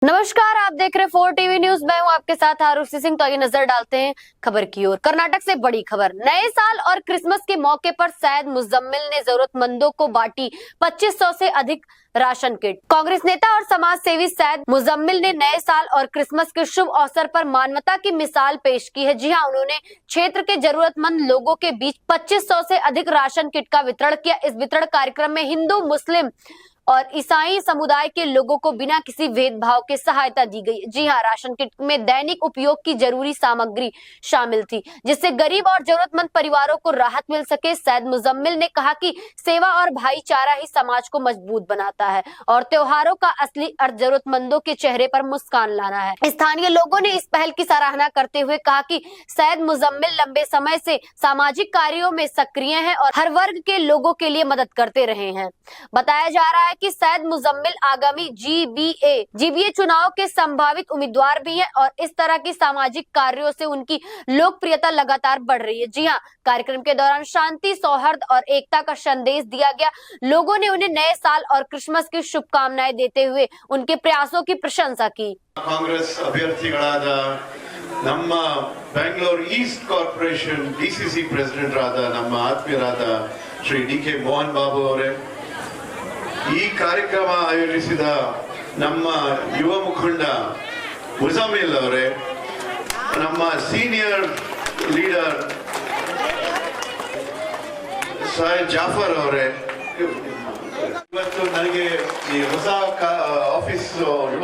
नमस्कार, आप देख रहे 4 टीवी न्यूज। मैं हूं आपके साथ आरुषि सिंह। तो आइए नजर डालते हैं खबर की ओर। कर्नाटक से बड़ी खबर। नए साल और क्रिसमस के मौके पर सैयद मुजम्मिल ने जरूरतमंदों को बांटी 2500 से अधिक राशन किट। कांग्रेस नेता और समाज सेवी सैयद मुजम्मिल ने नए साल और क्रिसमस के शुभ अवसर पर मानवता की मिसाल पेश की है। जी हां, उन्होंने क्षेत्र के जरूरतमंद लोगों के बीच 2500 से अधिक राशन किट का वितरण किया। इस वितरण कार्यक्रम में हिंदू, मुस्लिम और ईसाई समुदाय के लोगों को बिना किसी भेदभाव के सहायता दी गई। जी हां, राशन किट में दैनिक उपयोग की जरूरी सामग्री शामिल थी, जिससे गरीब और जरूरतमंद परिवारों को राहत मिल सके। सैयद मुजम्मिल ने कहा कि सेवा और भाईचारा ही समाज को मजबूत बनाता है और त्योहारों का असली अर्थ जरूरतमंदों के चेहरे पर मुस्कान लाना है। स्थानीय लोगों ने इस पहल की सराहना करते हुए कहा कि सैयद मुजम्मिल लंबे समय से सामाजिक कार्यों में सक्रिय हैं और हर वर्ग के लोगों के लिए मदद करते रहे हैं। बताया जा रहा है कि सैयद मुजम्मिल आगामी जीबीए चुनाव के संभावित उम्मीदवार भी हैं और इस तरह की सामाजिक कार्यों से उनकी लोकप्रियता लगातार बढ़ रही है। जी हां, कार्यक्रम के दौरान शांति, सौहार्द और एकता का संदेश दिया गया। लोगों ने उन्हें नए साल और क्रिसमस की शुभकामनाएं देते हुए उनके प्रयासों की प्रशंसा की। कांग्रेस अभ्यर्थिಗಳಾದ ನಮ್ಮ Bengaluru East corporation DCC president ಆದ ನಮ್ಮ ಆತ್ಮೀಯರಾದ ಶ್ರೀ ಡಿ.ಕೆ. ಮೋಹನ್ ಬಾಬು ಅವರೇ, ಈ ಕಾರ್ಯಕ್ರಮ ಆಯೋಜಿಸಿದ ನಮ್ಮ ಯುವ ಮುಖಂಡ ಮುಜಮ್ಮಿಲ್ ಅವರೇ, ನಮ್ಮ ಸೀನಿಯರ್ ಲೀಡರ್ ಸೈಯದ್ ಜಾಫರ್ ಅವರೇ, ಇವತ್ತು ನನಗೆ ಈ ಹೊಸ ಆಫೀಸ್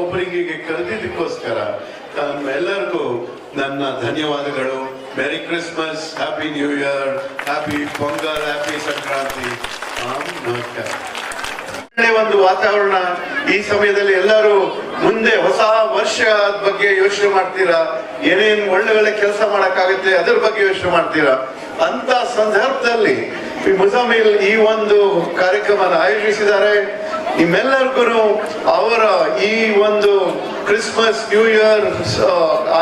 ಒಬ್ಬರಿಗೆ ಕರೆದಿದ್ದಕ್ಕೋಸ್ಕರ ಎಲ್ಲರಿಗೂ ನನ್ನ ಧನ್ಯವಾದಗಳು. Merry Christmas, happy new year, happy pongal, happy Sankranti. ನಮಸ್ಕಾರ. ಒಂದು ವಾತಾವರಣ ಈ ಸಮಯದಲ್ಲಿ ಎಲ್ಲರೂ ಮುಂದೆ ಹೊಸ ವರ್ಷ ಬಗ್ಗೆ ಯೋಚನೆ ಮಾಡ್ತೀರಾ, ಏನೇನ್ ಒಳ್ಳೆ ಕೆಲಸ ಮಾಡಕ್ಕಾಗುತ್ತೆ ಅದ್ರ ಬಗ್ಗೆ ಯೋಚನೆ ಮಾಡ್ತೀರಾ. ಅಂತ ಸಂದರ್ಭದಲ್ಲಿ ಮುಜಮ್ಮಿಲ್ ಈ ಒಂದು ಕಾರ್ಯಕ್ರಮ ಆಯೋಜಿಸಿದ್ದಾರೆ. ನಿಮ್ಮೆಲ್ಲರಿಗೂ ಅವರ ಈ ಒಂದು ಕ್ರಿಸ್ಮಸ್, ನ್ಯೂ ಇಯರ್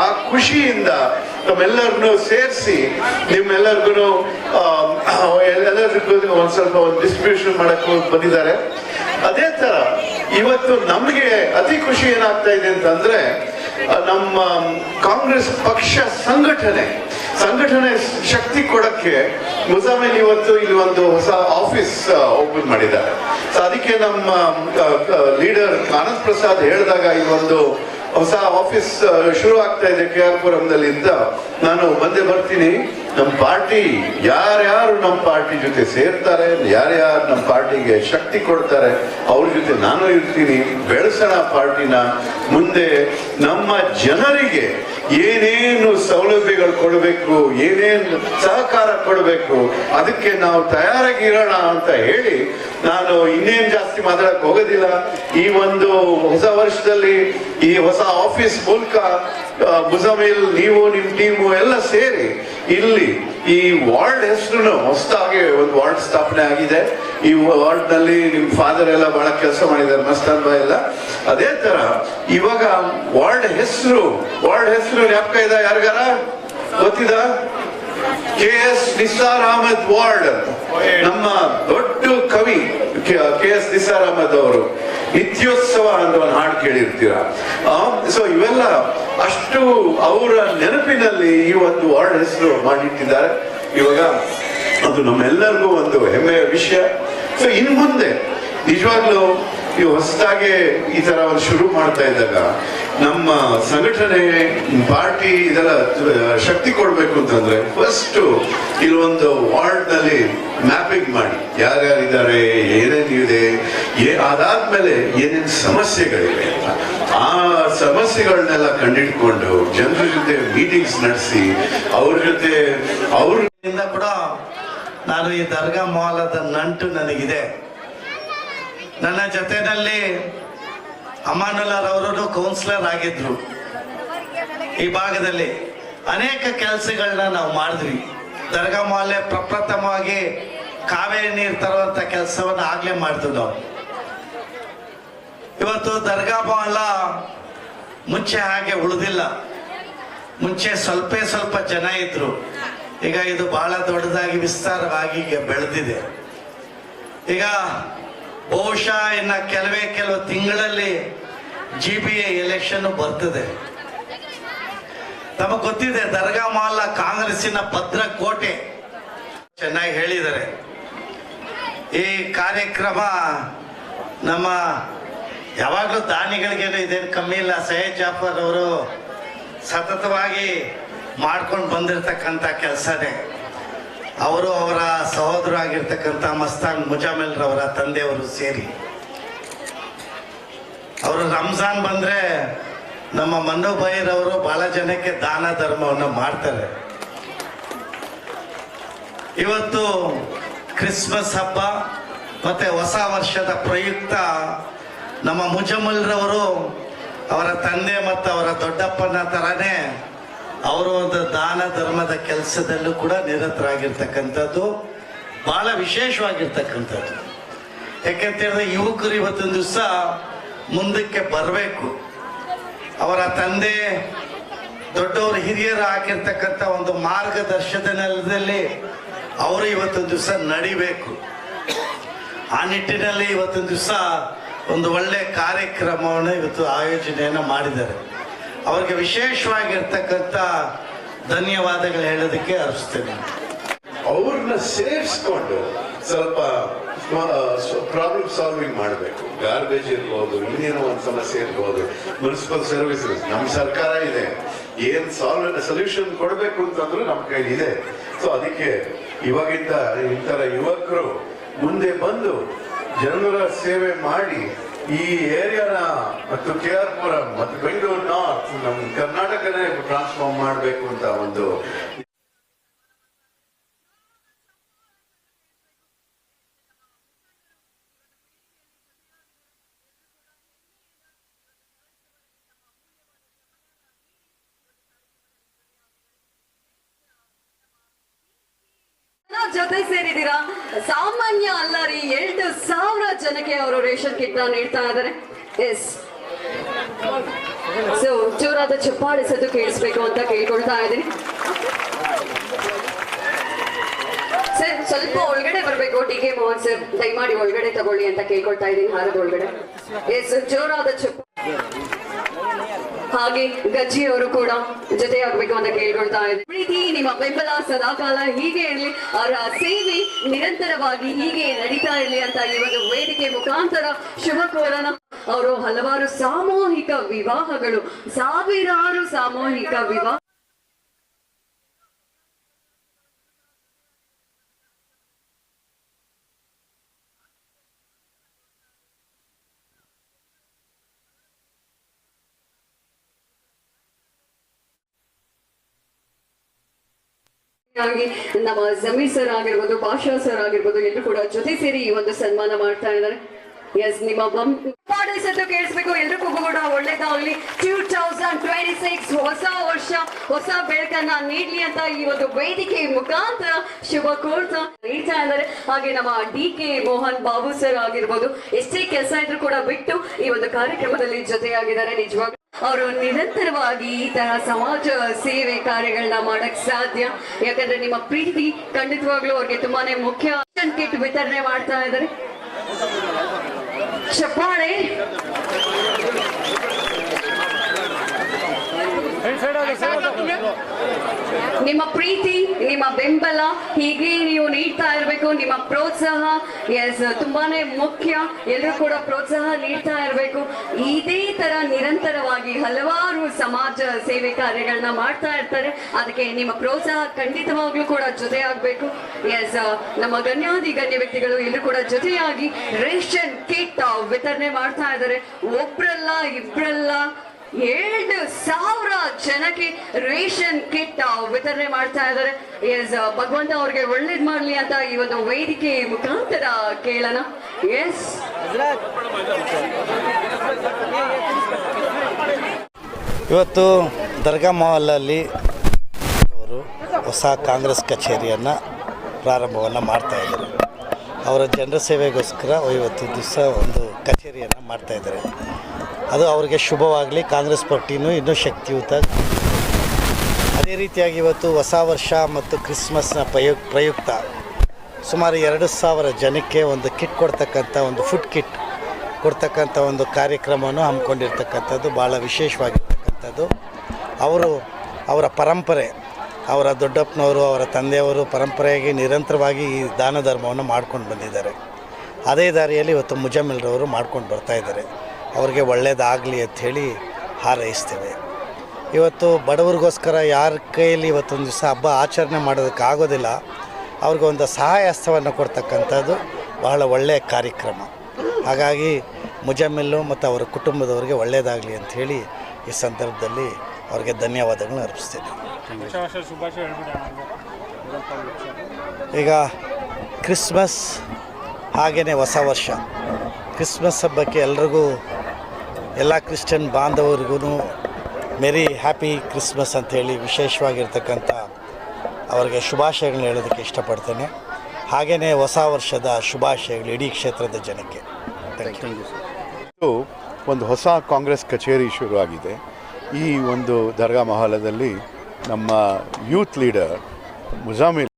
ಆ ಖುಷಿಯಿಂದ ನಮ್ಮೆಲ್ಲರನ್ನು ಸೇರಿಸಿ ನಿಮ್ಮೆಲ್ಲರಿಗೂ ಎಲ್ಲರಿಗೂ ಒಂದ್ ಸ್ವಲ್ಪ ಒಂದು ಡಿಸ್ಟ್ರಿಬ್ಯೂಷನ್ ಮಾಡಕ್ ಬಂದಿದ್ದಾರೆ. ಅದೇ ತರ ಇವತ್ತು ನಮ್ಗೆ ಅತಿ ಖುಷಿ ಏನಾಗ್ತಾ ಇದೆ ಅಂತಂದ್ರೆ, ನಮ್ಮ ಕಾಂಗ್ರೆಸ್ ಪಕ್ಷ ಸಂಘಟನೆ ಶಕ್ತಿ ಕೊಡಕ್ಕೆ ಮುಜಮ್ಮಿಲ್ ಇವತ್ತು ಇಲ್ಲಿ ಒಂದು ಹೊಸ ಆಫೀಸ್ ಓಪನ್ ಮಾಡಿದ್ದಾರೆ. ಅದಕ್ಕೆ ನಮ್ಮ ಲೀಡರ್ ಆನಂದ್ ಪ್ರಸಾದ್ ಹೇಳಿದಾಗ ಈ ಒಂದು ಹೊಸ ಆಫೀಸ್ ಶುರು ಆಗ್ತಾ ಇದೆ KR ಪುರಂದಲ್ಲಿ ಅಂತ ನಾನು ಬಂದೇ ಬರ್ತೀನಿ. ನಮ್ಮ ಪಾರ್ಟಿ ಯಾರ್ಯಾರು ನಮ್ಮ ಪಾರ್ಟಿ ಜೊತೆ ಸೇರ್ತಾರೆ, ಯಾರ್ಯಾರು ನಮ್ಮ ಪಾರ್ಟಿಗೆ ಶಕ್ತಿ ಕೊಡ್ತಾರೆ, ಅವ್ರ ಜೊತೆ ನಾನು ಇರ್ತೀನಿ. ಬೆಳೆಸೋಣ ಪಾರ್ಟಿನ ಮುಂದೆ. ನಮ್ಮ ಜನರಿಗೆ ಏನೇನು ಸೌಲಭ್ಯಗಳು ಕೊಡಬೇಕು, ಏನೇನು ಸಹಕಾರ ಕೊಡಬೇಕು, ಅದಕ್ಕೆ ನಾವು ತಯಾರಾಗಿರೋಣ ಅಂತ ಹೇಳಿ ನಾನು ಇನ್ನೇನು ಜಾಸ್ತಿ ಮಾತಾಡಕ್ ಹೋಗೋದಿಲ್ಲ. ಈ ಒಂದು ಹೊಸ ವರ್ಷದಲ್ಲಿ ಈ ಹೊಸ ಆಫೀಸ್ ಮೂಲಕ ಮುಜಮ್ಮಿಲ್, ನೀವು ನಿಮ್ ಟೀಮು ಎಲ್ಲ ಸೇರಿ ಇಲ್ಲಿ ಈ ವಾರ್ಡ್ ಹೆಸರು ಹೊಸದಾಗಿ ಒಂದು ವಾರ್ಡ್ ಸ್ಥಾಪನೆ ಆಗಿದೆ. ಈ ವಾರ್ಡ್ ನಲ್ಲಿ ನಿಮ್ ಫಾದರ್ ಎಲ್ಲ ಬಹಳ ಕೆಲಸ ಮಾಡಿದ್ದಾರೆ, ಮಸ್ತಾನ್ ಬಾಯ್ ಎಲ್ಲ. ಅದೇ ತರ ಇವಾಗ ವಾರ್ಡ್ ಹೆಸರು ಜ್ಞಾಪಕ ಇದೆ ಯಾರಿಗಾರ ಗೊತ್ತಿದ? KS Nisar Ahmed ward. ನಮ್ಮ ದೊಡ್ಡ ಕವಿ KS ನಿಸಾರ್ ಅಹಮದ್ ಅವರು ನಿತ್ಯೋತ್ಸವ ಅಂತ ಒಂದು ಹಾಡು ಕೇಳಿರ್ತೀರ. ಸೊ ಇವೆಲ್ಲ ಅಷ್ಟು ಅವರ ನೆನಪಿನಲ್ಲಿ ಈ ಒಂದು ವಾರ್ಡ್ ಹೆಸರು ಮಾಡಿಟ್ಟಿದ್ದಾರೆ. ಇವಾಗ ಅದು ನಮ್ಮೆಲ್ಲರಿಗೂ ಒಂದು ಹೆಮ್ಮೆಯ ವಿಷಯ. ಸೊ ಇನ್ ಮುಂದೆ ನಿಜವಾಗ್ಲೂ ಈ ಹೊಸದಾಗಿ ಈ ತರ ಒಂದು ಶುರು ಮಾಡ್ತಾ ಇದ್ದಾಗ ನಮ್ಮ ಸಂಘಟನೆ, ಪಾರ್ಟಿ ಇದೆಲ್ಲ ಶಕ್ತಿ ಕೊಡ್ಬೇಕು ಅಂತಂದ್ರೆ ಫಸ್ಟ್ ಇಲ್ಲೊಂದು ವಾರ್ಡ್ ನಲ್ಲಿ ಮ್ಯಾಪಿಂಗ್ ಮಾಡಿ ಯಾರ್ಯಾರಿದ್ದಾರೆ, ಏನೇನಿದೆ, ಅದಾದ್ಮೇಲೆ ಏನೇನು ಸಮಸ್ಯೆಗಳಿವೆ ಅಂತ ಆ ಸಮಸ್ಯೆಗಳನ್ನೆಲ್ಲ ಕಂಡಿಡ್ಕೊಂಡು ಜನರ ಜೊತೆ ಮೀಟಿಂಗ್ಸ್ ನಡೆಸಿ ಅವ್ರ ಜೊತೆ ಅವ್ರಿಂದ ಕೂಡ ನಾನು ಈ ದರ್ಗಾ ಮಾಲದ ನಂಟು ನನಗಿದೆ. ನನ್ನ ಜೊತೆನಲ್ಲಿ ಅಮಾನುಲ್ಲಾರವರು ಕೌನ್ಸಿಲರ್ ಆಗಿದ್ರು. ಈ ಭಾಗದಲ್ಲಿ ಅನೇಕ ಕೆಲಸಗಳನ್ನ ನಾವು ಮಾಡಿದ್ವಿ. ದರ್ಗಾ ಮಾಲೆ ಪ್ರಪ್ರಥಮವಾಗಿ ಕಾವೇರಿ ನೀರು ತರುವಂತ ಕೆಲಸವನ್ನ ಆಗ್ಲೇ ಮಾಡಿದ್ವಿ ನಾವು. ಇವತ್ತು ದರ್ಗಾ ಮಾಲ ಮುಂಚೆ ಹಾಗೆ ಉಳಿದಿಲ್ಲ. ಮುಂಚೆ ಸ್ವಲ್ಪ ಜನ ಇದ್ರು, ಈಗ ಇದು ಬಹಳ ದೊಡ್ಡದಾಗಿ ವಿಸ್ತಾರವಾಗಿ ಬೆಳೆದಿದೆ. ಈಗ ಬಹುಶಃ ಇನ್ನ ಕೆಲವು ತಿಂಗಳಲ್ಲಿ GBA ಎಲೆಕ್ಷನ್ ಬರ್ತದೆ. ತಮಗೆ ಗೊತ್ತಿದೆ, ದರ್ಗಾ ಮೊಹಲ್ಲ ಕಾಂಗ್ರೆಸ್ಸಿನ ಭದ್ರ ಕೋಟೆ. ಚೆನ್ನಾಗಿ ಹೇಳಿದ್ದಾರೆ. ಈ ಕಾರ್ಯಕ್ರಮ ನಮ್ಮ ಯಾವಾಗಲೂ ದಾನಿಗಳಿಗೇನು ಇದೇನು ಕಮ್ಮಿ ಇಲ್ಲ. ಸೈಯದ್ ಜಾಫರ್ ಅವರು ಸತತವಾಗಿ ಮಾಡ್ಕೊಂಡು ಬಂದಿರತಕ್ಕಂಥ ಕೆಲಸನೇ. ಅವರು ಅವರ ಸಹೋದರ ಆಗಿರ್ತಕ್ಕಂಥ ಮಸ್ತಾನ್ ಮುಜಾಮಿಲ್ರವರ ತಂದೆಯವರು ಸೇರಿ ಅವರು ರಂಜಾನ್ ಬಂದರೆ ನಮ್ಮ ಮನ್ನು ಬೈರವರು ಬಹಳ ಜನಕ್ಕೆ ದಾನ ಧರ್ಮವನ್ನು ಮಾಡ್ತಾರೆ. ಇವತ್ತು ಕ್ರಿಸ್ಮಸ್ ಹಬ್ಬ ಮತ್ತು ಹೊಸ ವರ್ಷದ ಪ್ರಯುಕ್ತ ನಮ್ಮ ಮುಜಮಲ್ರವರು ಅವರ ತಂದೆ ಮತ್ತು ಅವರ ದೊಡ್ಡಪ್ಪನ ಥರನೇ ಅವರು ಒಂದು ದಾನ ಧರ್ಮದ ಕೆಲಸದಲ್ಲೂ ಕೂಡ ನಿರತರಾಗಿರ್ತಕ್ಕಂಥದ್ದು ಭಾಳ ವಿಶೇಷವಾಗಿರ್ತಕ್ಕಂಥದ್ದು. ಯಾಕೆಂತ ಹೇಳಿದ್ರೆ ಯುವಕರು ಇವತ್ತೊಂದು ದಿವಸ ಮುಂದಕ್ಕೆ ಬರಬೇಕು. ಅವರ ತಂದೆ ದೊಡ್ಡವರು ಹಿರಿಯರು ಹಾಕಿರ್ತಕ್ಕಂಥ ಒಂದು ಮಾರ್ಗದರ್ಶನದಲ್ಲಿ ಅವರು ಇವತ್ತೊಂದು ದಿವಸ ನಡಿಬೇಕು. ಆ ನಿಟ್ಟಿನಲ್ಲಿ ಇವತ್ತೊಂದು ದಿವಸ ಒಂದು ಒಳ್ಳೆ ಕಾರ್ಯಕ್ರಮವನ್ನು ಇವತ್ತು ಆಯೋಜನೆಯನ್ನು ಮಾಡಿದ್ದಾರೆ. ಅವ್ರಿಗೆ ವಿಶೇಷವಾಗಿರ್ತಕ್ಕಂಥ ಧನ್ಯವಾದಗಳು ಹೇಳೋದಕ್ಕೆ ಅರ್ಪಿಸ್ತೇನೆ. ಅವ್ರನ್ನ ಸೇರಿಸ್ಕೊಂಡು ಸ್ವಲ್ಪ ಪ್ರಾಬ್ಲಮ್ ಸಾಲ್ವಿಂಗ್ ಮಾಡಬೇಕು. ಗಾರ್ಬೇಜ್ ಇರ್ಬೋದು, ಇನ್ನೇನೋ ಒಂದು ಸಮಸ್ಯೆ ಇರ್ಬೋದು, ಮುನ್ಸಿಪಲ್ ಸರ್ವಿಸಸ್ ನಮ್ಮ ಸರ್ಕಾರ ಇದೆ, ಏನ್ ಸೊಲ್ಯೂಷನ್ ಕೊಡಬೇಕು ಅಂತಂದ್ರೂ ನಮ್ಮ ಕೈಲಿ ಇದೆ. ಸೊ ಅದಕ್ಕೆ ಇವಾಗಿಂದ ಇಂತರ ಯುವಕರು ಮುಂದೆ ಬಂದು ಜನರ ಸೇವೆ ಮಾಡಿ ಈ ಏರಿಯಾನ ಮತ್ತು KR ಪುರಂ ಮತ್ತು ಬೆಂಗಳೂರು ನಾರ್ತ್ ನಮ್ಮ ಕರ್ನಾಟಕನೇ ಟ್ರಾನ್ಸ್ಫಾರ್ಮ್ ಮಾಡಬೇಕು ಅಂತ ಒಂದು ಜೊತೆ ಸೇರಿದ್ದೀರಾ. ಸಾಮಾನ್ಯ ಅಲ್ಲ ರೀ, 2,000 ಜನಕ್ಕೆ ಅವರು ರೇಷನ್ ಕಿಟ್ ನೀಡ್ತಾ ಇದ್ದಾರೆ. ಎಸ್, ಸೊ ಜೋರಾದ ಚಪ್ಪಾಳೆ ಸದ್ದು ಕೇಳಿಸ್ಬೇಕು ಅಂತ ಕೇಳ್ಕೊಳ್ತಾ ಇದ್ದೀನಿ. ಸರ್ ಸ್ವಲ್ಪ ಒಳಗಡೆ ಬರಬೇಕು. DK ಮೋಹನ್ ಸರ್ ದಯಮಾಡಿ ಒಳಗಡೆ ತಗೊಳ್ಳಿ ಅಂತ ಕೇಳ್ಕೊಳ್ತಾ ಇದ್ದೀನಿ. ಹಾರದ ಒಳಗಡೆ. ಎಸ್, ಜೋರಾದ ಚಪ್ಪಾಳೆ. ಹಾಗೆ ಗಜ್ಜಿ ಅವರು ಕೂಡ ಜೊತೆ ಆಗ್ಬೇಕು ಅಂತ ಕೇಳ್ಕೊಳ್ತಾ ಇದ್ದೀನಿ. ಪ್ರೀತಿ, ನಿಮ್ಮ ಬೆಂಬಲ ಸದಾಕಾಲ ಹೀಗೆ ಇರಲಿ, ಅವರ ಸೇವೆ ನಿರಂತರವಾಗಿ ಹೀಗೆ ನಡೀತಾ ಇರಲಿ ಅಂತ ಈ ಒಂದು ವೇದಿಕೆ ಮುಖಾಂತರ ಶುಭ ಕೋರೋಣ. ಅವರು ಹಲವಾರು ಸಾಮೂಹಿಕ ವಿವಾಹಗಳು, ಸಾವಿರಾರು ಸಾಮೂಹಿಕ ವಿವಾಹ ನಮ್ಮ ಜಮೀರ್ ಸರ್ ಆಗಿರ್ಬೋದು, ಭಾಷಾ ಸರ್ ಆಗಿರ್ಬೋದು, ಎಲ್ಲರೂ ಕೂಡ ಜೊತೆ ಸೇರಿ ಈ ಒಂದು ಸನ್ಮಾನ ಮಾಡ್ತಾ ಇದ್ದಾರೆ. ಎಸ್, ನಿಮ್ಮ ಸದ್ದು ಕೇಳಿಸ್ಬೇಕು. ಎಲ್ರಿಗೂ ಕೂಡ ಒಳ್ಳೇದಾಗ್ಲಿ. 2026 ಹೊಸ ವರ್ಷ ಹೊಸ ಬೆಳಕನ್ನ ನೀಡ್ಲಿ ಅಂತ ಈ ಒಂದು ವೇದಿಕೆ ಮುಖಾಂತರ ಶುಭ ಕೋರ್ತಾ ನೀಡ್ತಾ ಇದ್ದಾರೆ. ಹಾಗೆ ನಮ್ಮ DK ಮೋಹನ್ ಬಾಬು ಸರ್ ಆಗಿರ್ಬೋದು, ಎಷ್ಟೇ ಕೆಲಸ ಇದ್ರು ಕೂಡ ಬಿಟ್ಟು ಈ ಒಂದು ಕಾರ್ಯಕ್ರಮದಲ್ಲಿ ಜೊತೆಯಾಗಿದ್ದಾರೆ. ನಿಜವಾಗ್ಲೂ ಅವರು ನಿರಂತರವಾಗಿ ಈ ತರ ಸಮಾಜ ಸೇವೆ ಕಾರ್ಯಗಳನ್ನ ಮಾಡಕ್ ಸಾಧ್ಯ. ಯಾಕಂದ್ರೆ ನಿಮ್ಮ ಪ್ರೀತಿ ಖಂಡಿತವಾಗ್ಲೂ ಅವ್ರಿಗೆ ತುಂಬಾನೇ ಮುಖ್ಯ. ಕಿಟ್ ವಿತರಣೆ ಮಾಡ್ತಾ ಇದ್ದಾರೆ. ಚಪ್ಪಾಳೆ. ನಿಮ್ಮ ಪ್ರೀತಿ, ನಿಮ್ಮ ಬೆಂಬಲ ಹೀಗೆ ನೀವು ನೀಡ್ತಾ ಇರಬೇಕು. ನಿಮ್ಮ ಪ್ರೋತ್ಸಾಹ ಎಸ್ ತುಂಬಾನೇ ಮುಖ್ಯ. ಎಲ್ಲರೂ ಕೂಡ ಪ್ರೋತ್ಸಾಹ ನೀಡ್ತಾ ಇರಬೇಕು. ಇದೇ ತರ ನಿರಂತರವಾಗಿ ಹಲವಾರು ಸಮಾಜ ಸೇವೆ ಕಾರ್ಯಗಳನ್ನ ಮಾಡ್ತಾ ಇರ್ತಾರೆ. ಅದಕ್ಕೆ ನಿಮ್ಮ ಪ್ರೋತ್ಸಾಹ ಖಂಡಿತವಾಗ್ಲೂ ಕೂಡ ಜೊತೆ ಆಗ್ಬೇಕು. ಎಸ್, ನಮ್ಮ ಗಣ್ಯಾದಿ ಗಣ್ಯ ವ್ಯಕ್ತಿಗಳು ಎಲ್ಲರೂ ಕೂಡ ಜೊತೆಯಾಗಿ ರೇಷನ್ ಕಿಟ್ ವಿತರಣೆ ಮಾಡ್ತಾ ಇದ್ದಾರೆ. ಒಬ್ರಲ್ಲ ಇಬ್ರಲ್ಲ, 2,000 ಜನಕ್ಕೆ ರೇಷನ್ ಕಿಟ್ ವಿತರಣೆ ಮಾಡ್ತಾ ಇದ್ದಾರೆ. ಎಸ್, ಭಗವಂತ ಅವ್ರಿಗೆ ಒಳ್ಳೇದ್ ಮಾಡ್ಲಿ ಅಂತ ಈ ಒಂದು ವೇದಿಕೆ ಮುಖಾಂತರ ಕೇಳೋಣ. ಎಸ್, ಇವತ್ತು ದರ್ಗಾ ಮೊಹಲ್ಲಲ್ಲಿ ಅವರು ಹೊಸ ಕಾಂಗ್ರೆಸ್ ಕಚೇರಿಯನ್ನು ಪ್ರಾರಂಭವನ್ನು ಮಾಡ್ತಾ ಇದ್ದಾರೆ. ಅವರ ಜನರ ಸೇವೆಗೋಸ್ಕರ ಇವತ್ತು ದಿವಸ ಒಂದು ಕಚೇರಿಯನ್ನು ಮಾಡ್ತಾ ಇದ್ದಾರೆ. ಅದು ಅವರಿಗೆ ಶುಭವಾಗಲಿ. ಕಾಂಗ್ರೆಸ್ ಪಾರ್ಟಿನೂ ಇನ್ನೂ ಶಕ್ತಿಯುತ. ಅದೇ ರೀತಿಯಾಗಿ ಇವತ್ತು ಹೊಸ ವರ್ಷ ಮತ್ತು ಕ್ರಿಸ್ಮಸ್ನ ಪ್ರಯುಕ್ತ ಸುಮಾರು 2,000 ಜನಕ್ಕೆ ಒಂದು ಕಿಟ್ ಕೊಡ್ತಕ್ಕಂಥ ಒಂದು ಫುಡ್ ಕಿಟ್ ಕೊಡ್ತಕ್ಕಂಥ ಒಂದು ಕಾರ್ಯಕ್ರಮವನ್ನು ಹಮ್ಮಿಕೊಂಡಿರ್ತಕ್ಕಂಥದ್ದು ಭಾಳ ವಿಶೇಷವಾಗಿರ್ತಕ್ಕಂಥದ್ದು. ಅವರ ಪರಂಪರೆ, ಅವರ ದೊಡ್ಡಪ್ಪನವರು, ಅವರ ತಂದೆಯವರು ಪರಂಪರೆಯಾಗಿ ನಿರಂತರವಾಗಿ ಈ ದಾನ ಧರ್ಮವನ್ನು ಮಾಡ್ಕೊಂಡು ಬಂದಿದ್ದಾರೆ. ಅದೇ ದಾರಿಯಲ್ಲಿ ಇವತ್ತು ಮುಜಮ್ಮಿಲ್ರವರು ಮಾಡ್ಕೊಂಡು ಬರ್ತಾಯಿದ್ದಾರೆ. ಅವರಿಗೆ ಒಳ್ಳೆಯದಾಗಲಿ ಅಂಥೇಳಿ ಹಾರೈಸ್ತೇವೆ. ಇವತ್ತು ಬಡವರಿಗೋಸ್ಕರ ಯಾರ ಕೈಯಲ್ಲಿ ಇವತ್ತೊಂದು ದಿವಸ ಹಬ್ಬ ಆಚರಣೆ ಮಾಡೋದಕ್ಕಾಗೋದಿಲ್ಲ, ಅವ್ರಿಗೆ ಒಂದು ಸಹಾಯ ಹಸ್ತವನ್ನು ಕೊಡ್ತಕ್ಕಂಥದ್ದು ಬಹಳ ಒಳ್ಳೆಯ ಕಾರ್ಯಕ್ರಮ. ಹಾಗಾಗಿ ಮುಜಮ್ಮಿಲ್ಲು ಮತ್ತು ಅವರ ಕುಟುಂಬದವರಿಗೆ ಒಳ್ಳೆಯದಾಗಲಿ ಅಂಥೇಳಿ ಈ ಸಂದರ್ಭದಲ್ಲಿ ಅವರಿಗೆ ಧನ್ಯವಾದಗಳನ್ನ ಅರ್ಪಿಸ್ತೇನೆ. ಈಗ ಕ್ರಿಸ್ಮಸ್ ಹಾಗೆಯೇ ಹೊಸ ವರ್ಷ, ಕ್ರಿಸ್ಮಸ್ ಹಬ್ಬಕ್ಕೆ ಎಲ್ರಿಗೂ, ಎಲ್ಲ ಕ್ರಿಶ್ಚಿಯನ್ ಬಾಂಧವರಿಗೂ ಮೆರಿ ಹ್ಯಾಪಿ ಕ್ರಿಸ್ಮಸ್ ಅಂಥೇಳಿ ವಿಶೇಷವಾಗಿರ್ತಕ್ಕಂಥ ಅವರಿಗೆ ಶುಭಾಶಯಗಳನ್ನ ಹೇಳೋದಕ್ಕೆ ಇಷ್ಟಪಡ್ತೇನೆ. ಹಾಗೆಯೇ ಹೊಸ ವರ್ಷದ ಶುಭಾಶಯಗಳು ಇಡೀ ಕ್ಷೇತ್ರದ ಜನಕ್ಕೆ. Thank you. ಒಂದು ಹೊಸ ಕಾಂಗ್ರೆಸ್ ಕಚೇರಿ ಶುರುವಾಗಿದೆ. ಈ ಒಂದು ದರ್ಗಾ ಮಹಲದಲ್ಲಿ ನಮ್ಮ ಯೂತ್ ಲೀಡರ್ ಮುಜಾಮಿಲ್